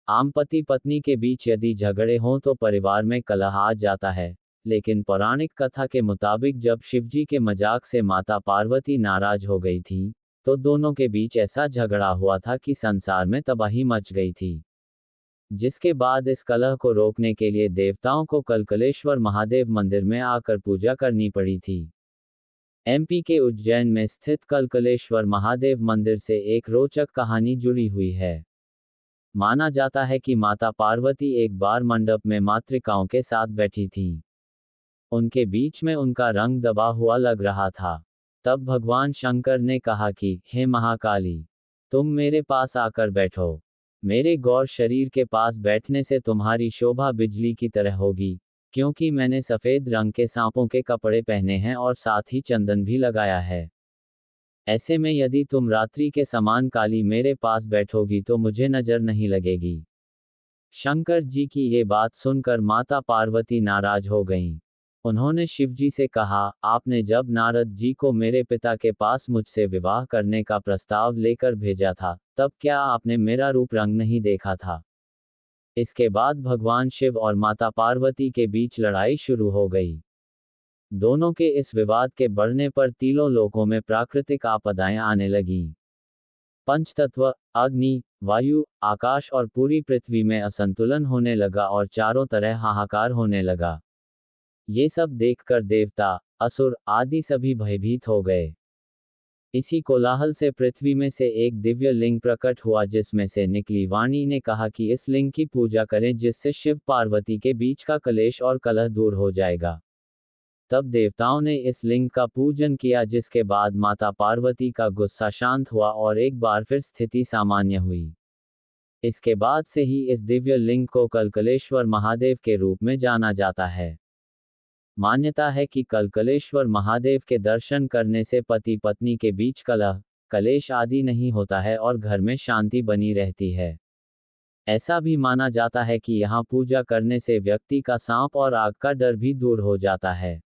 आम पति पत्नी के बीच यदि झगड़े हों तो परिवार में कलह आ जाता है, लेकिन पौराणिक कथा के मुताबिक जब शिवजी के मजाक से माता पार्वती नाराज हो गई थी, तो दोनों के बीच ऐसा झगड़ा हुआ था कि संसार में तबाही मच गई थी। जिसके बाद इस कलह को रोकने के लिए देवताओं को कलकलेश्वर महादेव मंदिर में आकर पूजा करनी पड़ी थी। एमपी के उज्जैन में स्थित कलकलेश्वर महादेव मंदिर से एक रोचक कहानी जुड़ी हुई है। माना जाता है कि माता पार्वती एक बार मंडप में मातृकाओं के साथ बैठी थीं। उनके बीच में उनका रंग दबा हुआ लग रहा था। तब भगवान शंकर ने कहा कि हे महाकाली, तुम मेरे पास आकर बैठो। मेरे गौर शरीर के पास बैठने से तुम्हारी शोभा बिजली की तरह होगी, क्योंकि मैंने सफेद रंग के सांपों के कपड़े पहने हैं और साथ ही चंदन भी लगाया है। ऐसे में यदि तुम रात्रि के समान काली मेरे पास बैठोगी तो मुझे नजर नहीं लगेगी। शंकर जी की ये बात सुनकर माता पार्वती नाराज हो गईं। उन्होंने शिवजी से कहा, आपने जब नारद जी को मेरे पिता के पास मुझसे विवाह करने का प्रस्ताव लेकर भेजा था, तब क्या आपने मेरा रूप रंग नहीं देखा था? इसके बाद भगवान शिव और माता पार्वती के बीच लड़ाई शुरू हो गई। दोनों के इस विवाद के बढ़ने पर तीनों लोकों में प्राकृतिक आपदाएं आने लगीं। पंचतत्व, अग्नि, वायु, आकाश और पूरी पृथ्वी में असंतुलन होने लगा और चारों तरह हाहाकार होने लगा। ये सब देखकर देवता, असुर आदि सभी भयभीत हो गए। इसी कोलाहल से पृथ्वी में से एक दिव्य लिंग प्रकट हुआ, जिसमें से निकली वाणी ने कहा कि इस लिंग की पूजा करें, जिससे शिव पार्वती के बीच का कलेश और कलह दूर हो जाएगा। तब देवताओं ने इस लिंग का पूजन किया, जिसके बाद माता पार्वती का गुस्सा शांत हुआ और एक बार फिर स्थिति सामान्य हुई। इसके बाद से ही इस दिव्य लिंग को कलकलेश्वर महादेव के रूप में जाना जाता है। मान्यता है कि कलकलेश्वर महादेव के दर्शन करने से पति पत्नी के बीच कलह, कलेश आदि नहीं होता है और घर में शांति बनी रहती है। ऐसा भी माना जाता है कि यहाँ पूजा करने से व्यक्ति का सांप और आग का डर भी दूर हो जाता है।